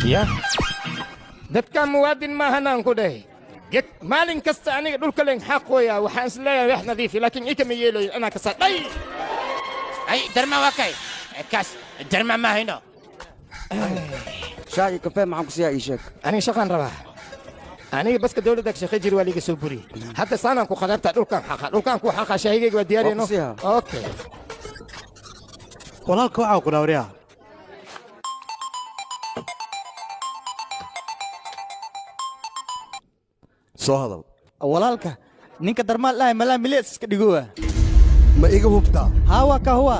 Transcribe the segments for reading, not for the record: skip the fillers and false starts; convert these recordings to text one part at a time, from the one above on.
يا dadka muwaadin ma hanaan ku dhahay maalin kasta aniga dhulka leen xaqooya waxaan isleeyahay wax nadiif laakiin ikama yeelayo ana ka sadhay ay darma wakay kaas darma ma hayno شاي كافيه معكم سيا إيشك أنا شغال رباه أنا بس كدولة دك شيخ جري والي كسبوري حتى سانا كو خدمت دول كان كو حقا شاهيك ودياري نو أوكي ولا كوعة وكنا وريها soo hadal walaalka ninka darmaal lahay malaa milees iska dhigowa ma iga hubtaa hawa ka huwa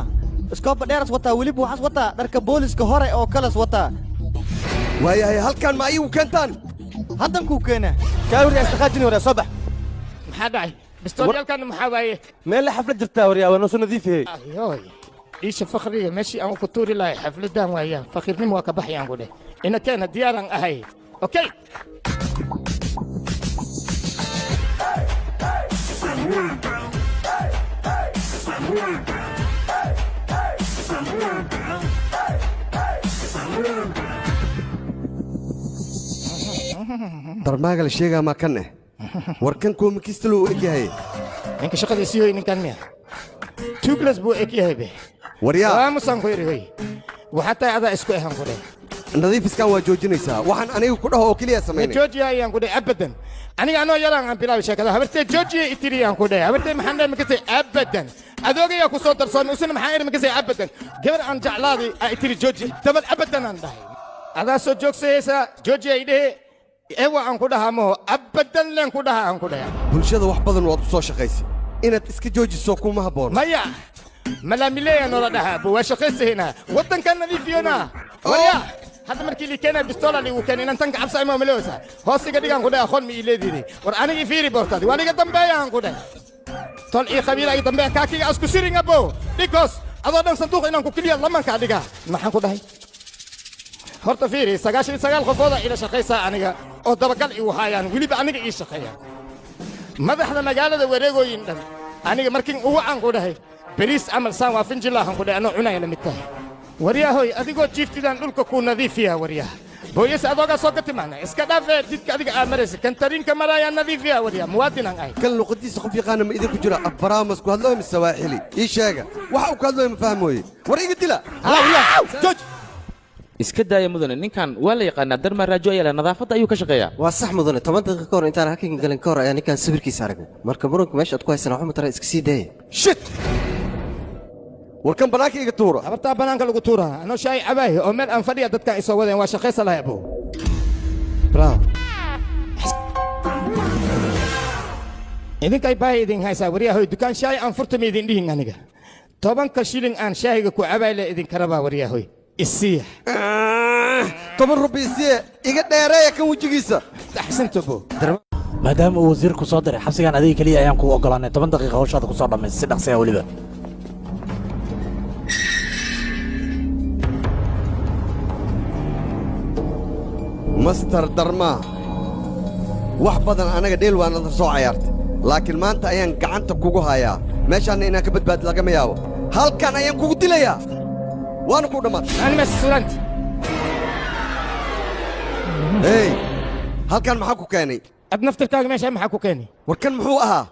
iskooba dheeras wataa weliba waxaas wataa dharka booliska hore oo kalas wataa waayahay halkan ma igu keentaan haddan kuu keena kaa wariyaa istaqaajini waryaa soo bax maxaa dhacay bistooliyalkan maxaa waaye meel xaflad jirtaa waryaa waa noo soo nadiifiyey ayoy iisha fakriga meeshii aan ku tuuri lahay xafladan waaya fakirnimo waa ka baxayaan ku dheh ina keena diyaaran ahay okay darmaaga la sheegaa maa kan eh warkan kuwa makista loo eg yahay ninka shaqadiisii hoy ninkan miya tuglas buu eg yahay be waryaa waamusan ku yidhi hoy waxaa tahay adaa isku ehan ku dheh nadiifiskan waa joojinaysaa waxaan aniga ku dhaho oo keliya samaynay joojiya ayaan ku dheh abadan aniga anoo yaraan aan bilaabi sheekada habartee joojiya itiriyaan ku dheh habartee maxaan dheh makasay abadan adoogayaa ku soo darsoomay usina maxaan iri makasay abadan gabar aan jeclaaday aa itiri jooji dabad abadan aan dhahay adaa soo joogsayaysaa joojiya idhehe ewa aan ku dhahaa maho abadan leen ku dhaha aan ku dhaha bulshada wax badan waad u soo shaqaysay inaad iska joojiso kuma habboon maya malaamileeya noola dhahaa bu waa shaqaysahaynaa waddankan nadiifiyona warya hadda markii li keenaa bistola ligu keen inaan tanka cabsa ima malewsa hoosiga dhigaan ku dhaha aqoon ma ii leediiday war anigii fiiri boortaadi waa liga dambeeya aan ku dhahay tol ii qabiila ii dambeeya kaakiga asku siringa bo dhigos adoo dhan sanduuq inaan ku keliya lamankaa dhigaa maxaan ku dhahay horta fiiri 99 qofooda ila shaqaysaa aniga oo dabagal igu haayaan weliba aniga ii shaqeeya madaxda magaalada wareegooyin dhan aniga markiin ugu aan ku dhahay bariis amal saan waa finjilaahan ku dhahay anoo cunaya la mid tahay waryahoy adigoo jiiftidaan dhulka kuu nadiifiya waryaha booyase adoogaa soo gatimaana iska dhaafee jidka adiga aa maraysa kan tariinka maraayaa nadiifiya waryaha muwaadinaan ahay kan luqadiisa qof yaqaana ma idinku jira abraamas ku hadlooy mise waaxili ii sheega waxa uu ku hadlooy ma fahmooye war iga dila jooj iska daaya mudane ninkan waa la yaqaanaa darma raajo ayaa leh nadaafadda ayuu ka shaqeeyaa waa sax mudane 10 daqiiqo ka hor intaan halkan galin ka hor ayaa ninkan sawirkiisa aragnay marka muranka meesha aad ku haysan waxuma tara iska sii daaya shit warkan banaanka iga tuura habartaa banaanka lagu tuuraa anoo shaay cabaahi oo meel aan fadhiya dadkaan isoo wadeen waa shaqaysa lahay abo bravo idinkay baahi idin haysaa waryahoy dukaan shaay aan furtama idin dhihin aniga 10 shilin aan shaahiga ku cabayle idinka rabaa waryahoy isiya 10 rubi isiya iga dheereeya kan wejigiisa axsanta bo maadaama uu wasiirku soo diray xabsigan adiga keliya ayaan kugu ogolaanay 10 daqiiqo hawshaada ku soo dhammaysay si dhaqsi ah weliba master darmaa wax badan anaga dheel waan adar soo cayaartay laakiin maanta ayaan gacanta kugu hayaa meeshaanna inaan ka badbaadi lagama yaabo halkan ayaan kugu dilayaa waana ku dhammaatay ani masuulanti hey halkan maxaa ku keenay ad naftirkaaga meesha maxaa ku keenay warkan muxuu ahaa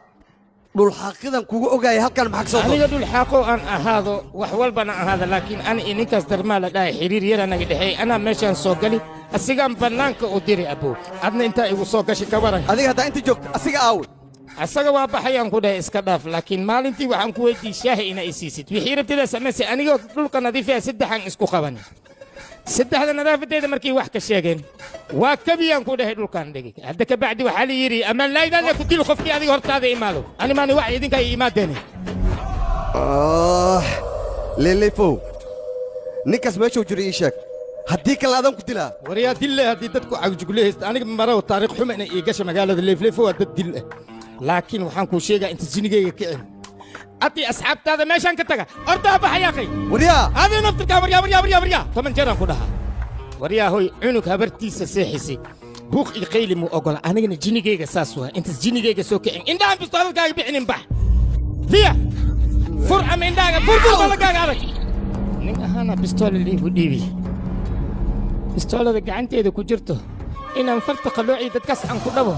dhul xaaqidan kugu ogaayay halkan maxaa ka soo aniga dhul xaaqo aan ahaado wax walbana ahaada laakiin ani ininkaas darmaa la dhahay xiriir yar anaga dhexeey anaa meeshaan soo gali asigaan bannaanka u diri abow adna intaa igu soo gashi ka waran adiga haddaa inta joogto asiga aawe asaga waa baxayaan ku dhahay iska dhaaf laakiin maalintii waxaan ku weydiiyey shaahi ina i siisid wixii rabtida samaysay anigoo dhulka nadiifiya saddexaan isku qaban saddexda nadaafadeeda markii wax ka sheegeen waa kabiyaan ku dhahay dhulkaan dhigi hadda ka bacdi waxaa la yidhi amaan laaydaanle ku dil qofkii adiga hortaada imaado ani maani wax idinka ay imaadeene leelefow ninkaas meeshuu jiro ii sheeg haddii kale adan ku dilaa waryaa dille haddii dadku cagjugule haysta aniga marow taariikh xuma ina ii gasha magaalada leefleefo waa dad dil ah laakiin waxaan kuu sheegaa inta jinigayga kicin أتي أصحاب هذا ما شان كتجا أرضها بحياقي وريا هذه نفتك وريا ثمن جرام كلها وريا هوي عنك هبرتي سسيحسي بوخ يقيل مو أقول أنا جن جيني جيجا ساسوا أنت جيني جيجا سوكين إن دام بستوال كاي بيعني بح فيها فرع من داعي فر ولا كاي عليك نين أنا بستوال اللي بديبي bistoolada gacanteeda ku jirto inaan farta qalloocii dadkaas aan ku dhabo